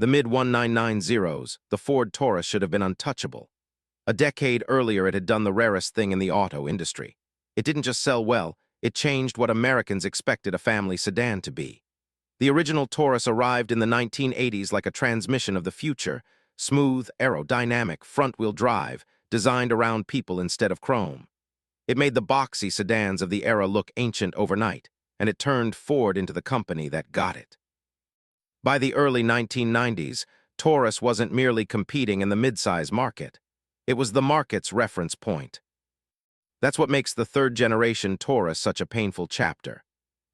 The mid-1990s, the Ford Taurus should have been untouchable. A decade earlier, it had done the rarest thing in the auto industry. It didn't just sell well, it changed what Americans expected a family sedan to be. The original Taurus arrived in the 1980s like a transmission of the future, smooth, aerodynamic, front-wheel drive, designed around people instead of chrome. It made the boxy sedans of the era look ancient overnight, and it turned Ford into the company that got it. By the early 1990s, Taurus wasn't merely competing in the midsize market. It was the market's reference point. That's what makes the third-generation Taurus such a painful chapter.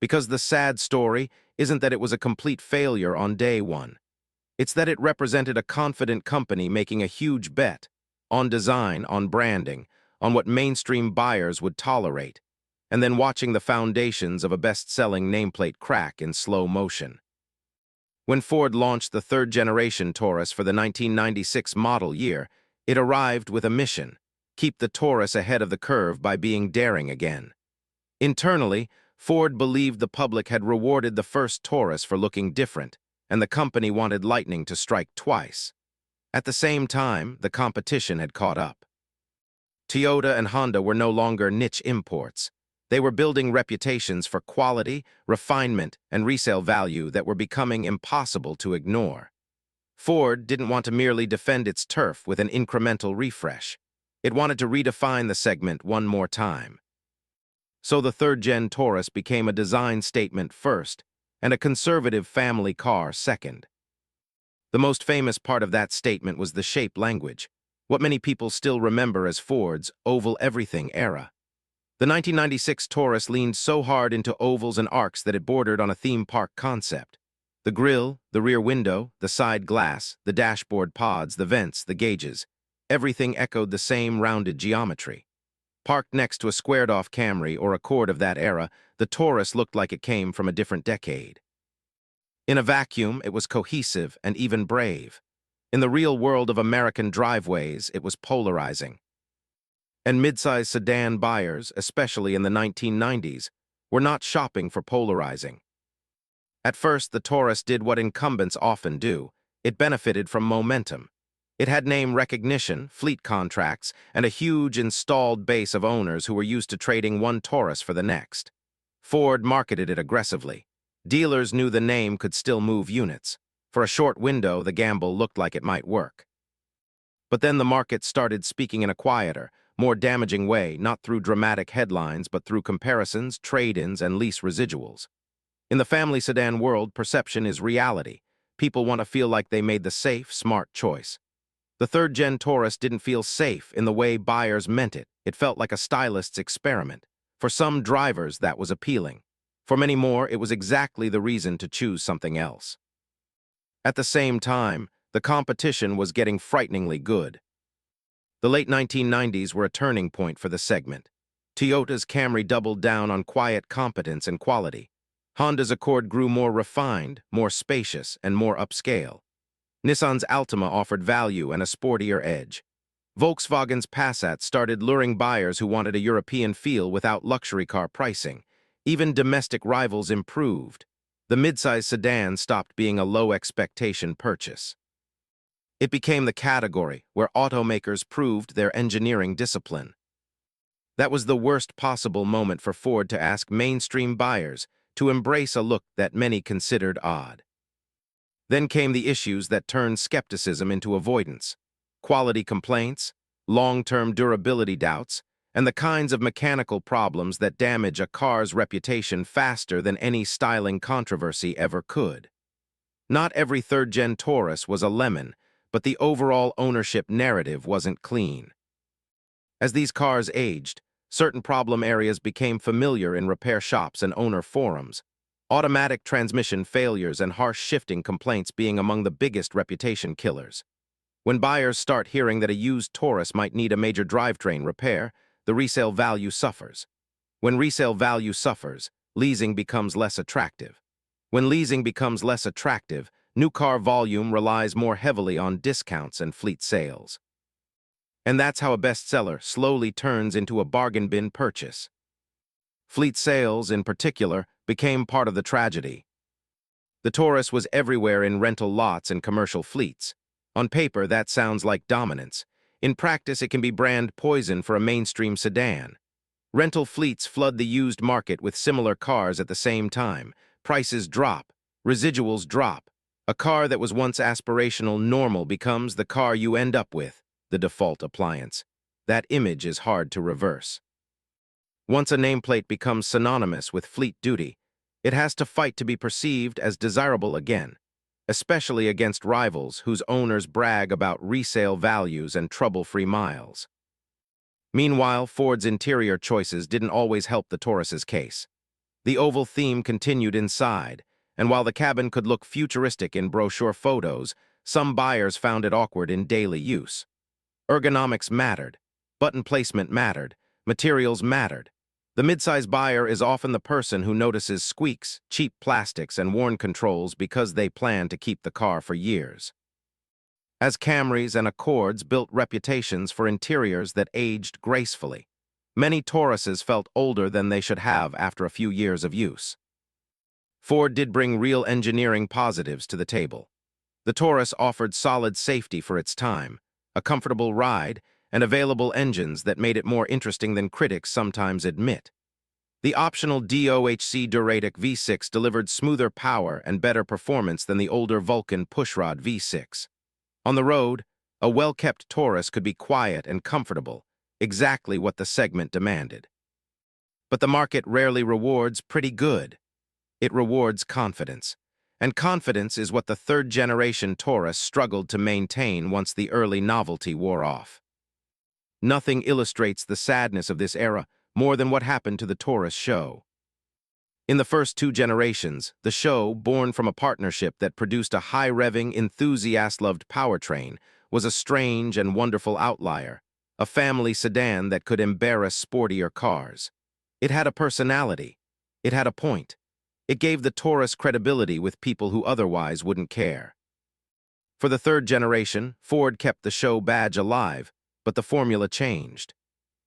Because the sad story isn't that it was a complete failure on day one. It's that it represented a confident company making a huge bet on design, on branding, on what mainstream buyers would tolerate, and then watching the foundations of a best-selling nameplate crack in slow motion. When Ford launched the third-generation Taurus for the 1996 model year, it arrived with a mission: keep the Taurus ahead of the curve by being daring again. Internally, Ford believed the public had rewarded the first Taurus for looking different, and the company wanted lightning to strike twice. At the same time, the competition had caught up. Toyota and Honda were no longer niche imports. They were building reputations for quality, refinement, and resale value that were becoming impossible to ignore. Ford didn't want to merely defend its turf with an incremental refresh. It wanted to redefine the segment one more time. So the third-gen Taurus became a design statement first, and a conservative family car second. The most famous part of that statement was the shape language, what many people still remember as Ford's oval everything era. The 1996 Taurus leaned so hard into ovals and arcs that it bordered on a theme park concept. The grille, the rear window, the side glass, the dashboard pods, the vents, the gauges, everything echoed the same rounded geometry. Parked next to a squared-off Camry or Accord of that era, the Taurus looked like it came from a different decade. In a vacuum, it was cohesive and even brave. In the real world of American driveways, it was polarizing. And midsize sedan buyers, especially in the 1990s, were not shopping for polarizing. At first, the Taurus did what incumbents often do. It benefited from momentum. It had name recognition, fleet contracts, and a huge installed base of owners who were used to trading one Taurus for the next. Ford marketed it aggressively. Dealers knew the name could still move units. For a short window, the gamble looked like it might work. But then the market started speaking in a quieter, more damaging way, not through dramatic headlines, but through comparisons, trade-ins, and lease residuals. In the family sedan world, perception is reality. People want to feel like they made the safe, smart choice. The third-gen Taurus didn't feel safe in the way buyers meant it. It felt like a stylist's experiment. For some drivers, that was appealing. For many more, it was exactly the reason to choose something else. At the same time, the competition was getting frighteningly good. The late 1990s were a turning point for the segment. Toyota's Camry doubled down on quiet competence and quality. Honda's Accord grew more refined, more spacious, and more upscale. Nissan's Altima offered value and a sportier edge. Volkswagen's Passat started luring buyers who wanted a European feel without luxury car pricing. Even domestic rivals improved. The midsize sedan stopped being a low-expectation purchase. It became the category where automakers proved their engineering discipline. That was the worst possible moment for Ford to ask mainstream buyers to embrace a look that many considered odd. Then came the issues that turned skepticism into avoidance: quality complaints, long-term durability doubts, and the kinds of mechanical problems that damage a car's reputation faster than any styling controversy ever could. Not every third-gen Taurus was a lemon, but the overall ownership narrative wasn't clean. As these cars aged, certain problem areas became familiar in repair shops and owner forums. Automatic transmission failures and harsh shifting complaints being among the biggest reputation killers. When buyers start hearing that a used Taurus might need a major drivetrain repair, the resale value suffers. When resale value suffers, leasing becomes less attractive. When leasing becomes less attractive, new car volume relies more heavily on discounts and fleet sales. And that's how a bestseller slowly turns into a bargain bin purchase. Fleet sales, in particular, became part of the tragedy. The Taurus was everywhere in rental lots and commercial fleets. On paper, that sounds like dominance. In practice, it can be brand poison for a mainstream sedan. Rental fleets flood the used market with similar cars at the same time. Prices drop. Residuals drop. A car that was once aspirational normal becomes the car you end up with, the default appliance. That image is hard to reverse. Once a nameplate becomes synonymous with fleet duty, it has to fight to be perceived as desirable again, especially against rivals whose owners brag about resale values and trouble-free miles. Meanwhile, Ford's interior choices didn't always help the Taurus's case. The oval theme continued inside, and while the cabin could look futuristic in brochure photos, some buyers found it awkward in daily use. Ergonomics mattered, button placement mattered, materials mattered. The midsize buyer is often the person who notices squeaks, cheap plastics, and worn controls because they plan to keep the car for years. As Camrys and Accords built reputations for interiors that aged gracefully, many Tauruses felt older than they should have after a few years of use. Ford did bring real engineering positives to the table. The Taurus offered solid safety for its time, a comfortable ride, and available engines that made it more interesting than critics sometimes admit. The optional DOHC Duratic V6 delivered smoother power and better performance than the older Vulcan pushrod V6. On the road, a well-kept Taurus could be quiet and comfortable, exactly what the segment demanded. But the market rarely rewards pretty good. It rewards confidence. And confidence is what the third-generation Taurus struggled to maintain once the early novelty wore off. Nothing illustrates the sadness of this era more than what happened to the Taurus SHO. In the first 2 generations, the SHO, born from a partnership that produced a high-revving, enthusiast-loved powertrain, was a strange and wonderful outlier, a family sedan that could embarrass sportier cars. It had a personality. It had a point. It gave the Taurus credibility with people who otherwise wouldn't care. For the third generation, Ford kept the SHO badge alive, but the formula changed.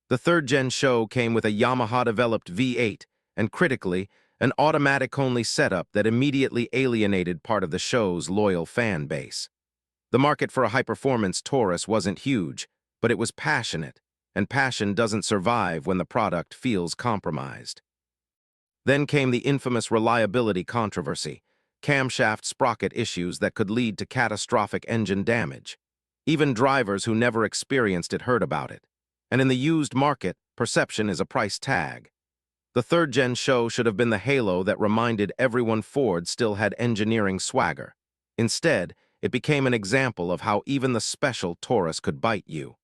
The third-gen SHO came with a Yamaha-developed V8, and critically, an automatic-only setup that immediately alienated part of the SHO's loyal fan base. The market for a high-performance Taurus wasn't huge, but it was passionate, and passion doesn't survive when the product feels compromised. Then came the infamous reliability controversy, camshaft sprocket issues that could lead to catastrophic engine damage. Even drivers who never experienced it heard about it. And in the used market, perception is a price tag. The third-gen SHO should have been the halo that reminded everyone Ford still had engineering swagger. Instead, it became an example of how even the special Taurus could bite you.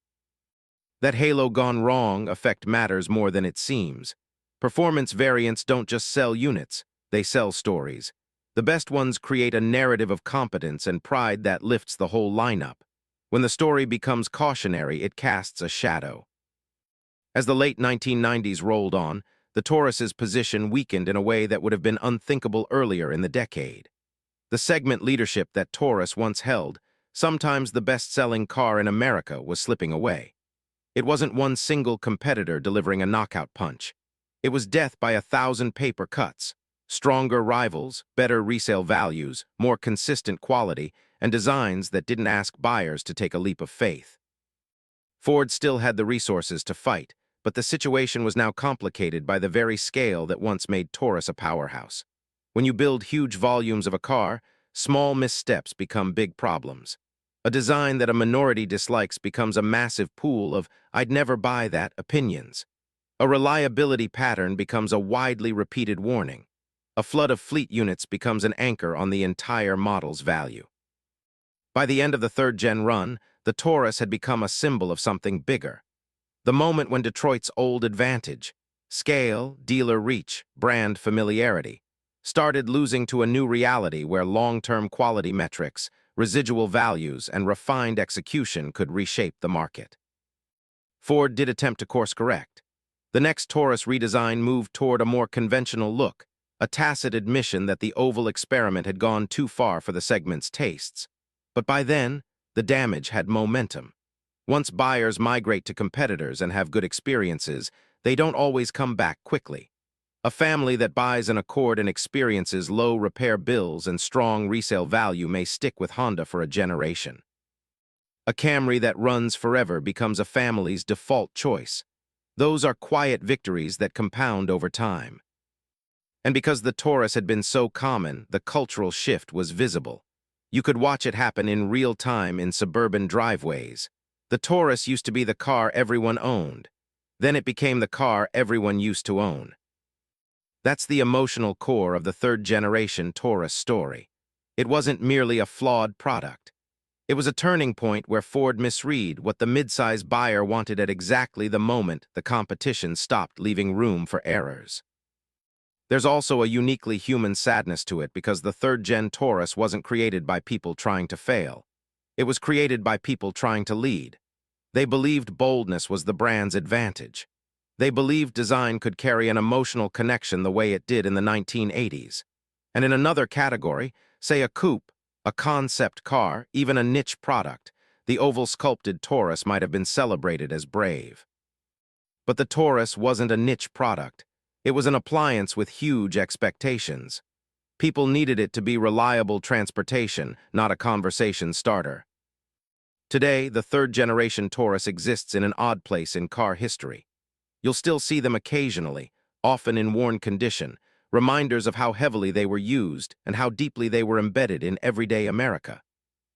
That halo gone wrong effect matters more than it seems. Performance variants don't just sell units, they sell stories. The best ones create a narrative of competence and pride that lifts the whole lineup. When the story becomes cautionary, it casts a shadow. As the late 1990s rolled on, the Taurus's position weakened in a way that would have been unthinkable earlier in the decade. The segment leadership that Taurus once held, sometimes the best-selling car in America, was slipping away. It wasn't one single competitor delivering a knockout punch. It was death by 1,000 paper cuts. Stronger rivals, better resale values, more consistent quality, and designs that didn't ask buyers to take a leap of faith. Ford still had the resources to fight, but the situation was now complicated by the very scale that once made Taurus a powerhouse. When you build huge volumes of a car, small missteps become big problems. A design that a minority dislikes becomes a massive pool of "I'd never buy that" opinions. A reliability pattern becomes a widely repeated warning. A flood of fleet units becomes an anchor on the entire model's value. By the end of the third-gen run, the Taurus had become a symbol of something bigger. The moment when Detroit's old advantage, scale, dealer reach, brand familiarity, started losing to a new reality where long-term quality metrics, residual values, and refined execution could reshape the market. Ford did attempt to course-correct. The next Taurus redesign moved toward a more conventional look, a tacit admission that the oval experiment had gone too far for the segment's tastes. But by then, the damage had momentum. Once buyers migrate to competitors and have good experiences, they don't always come back quickly. A family that buys an Accord and experiences low repair bills and strong resale value may stick with Honda for a generation. A Camry that runs forever becomes a family's default choice. Those are quiet victories that compound over time. And because the Taurus had been so common, the cultural shift was visible. You could watch it happen in real time in suburban driveways. The Taurus used to be the car everyone owned. Then it became the car everyone used to own. That's the emotional core of the third-generation Taurus story. It wasn't merely a flawed product. It was a turning point where Ford misread what the midsize buyer wanted at exactly the moment the competition stopped leaving room for errors. There's also a uniquely human sadness to it because the third-gen Taurus wasn't created by people trying to fail. It was created by people trying to lead. They believed boldness was the brand's advantage. They believed design could carry an emotional connection the way it did in the 1980s. And in another category, say a coupe, a concept car, even a niche product, the oval-sculpted Taurus might have been celebrated as brave. But the Taurus wasn't a niche product. It was an appliance with huge expectations. People needed it to be reliable transportation, not a conversation starter. Today, the third-generation Taurus exists in an odd place in car history. You'll still see them occasionally, often in worn condition, reminders of how heavily they were used and how deeply they were embedded in everyday America.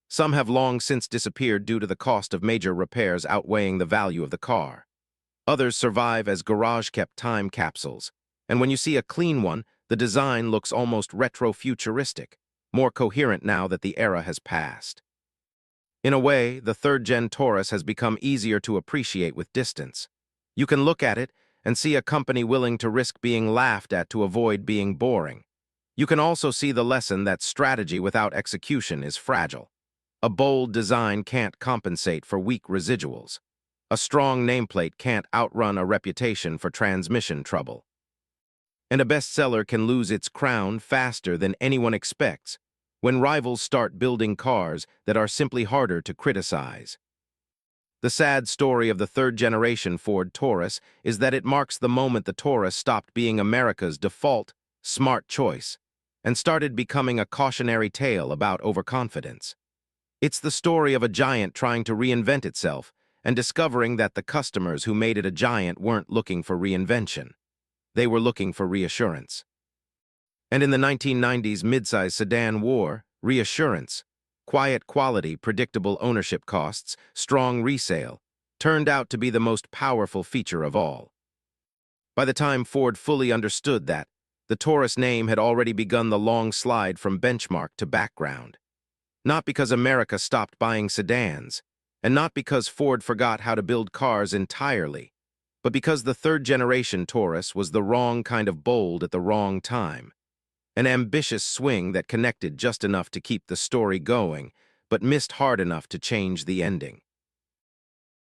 Some have long since disappeared due to the cost of major repairs outweighing the value of the car. Others survive as garage-kept time capsules, and when you see a clean one, the design looks almost retro-futuristic, more coherent now that the era has passed. In a way, the third-gen Taurus has become easier to appreciate with distance. You can look at it and see a company willing to risk being laughed at to avoid being boring. You can also see the lesson that strategy without execution is fragile. A bold design can't compensate for weak residuals. A strong nameplate can't outrun a reputation for transmission trouble. And a bestseller can lose its crown faster than anyone expects when rivals start building cars that are simply harder to criticize. The sad story of the third-generation Ford Taurus is that it marks the moment the Taurus stopped being America's default, smart choice and started becoming a cautionary tale about overconfidence. It's the story of a giant trying to reinvent itself and discovering that the customers who made it a giant weren't looking for reinvention. They were looking for reassurance. And in the 1990s midsize sedan war, reassurance, quiet quality, predictable ownership costs, strong resale, turned out to be the most powerful feature of all. By the time Ford fully understood that, the Taurus name had already begun the long slide from benchmark to background. Not because America stopped buying sedans, and not because Ford forgot how to build cars entirely, but because the third-generation Taurus was the wrong kind of bold at the wrong time. An ambitious swing that connected just enough to keep the story going, but missed hard enough to change the ending.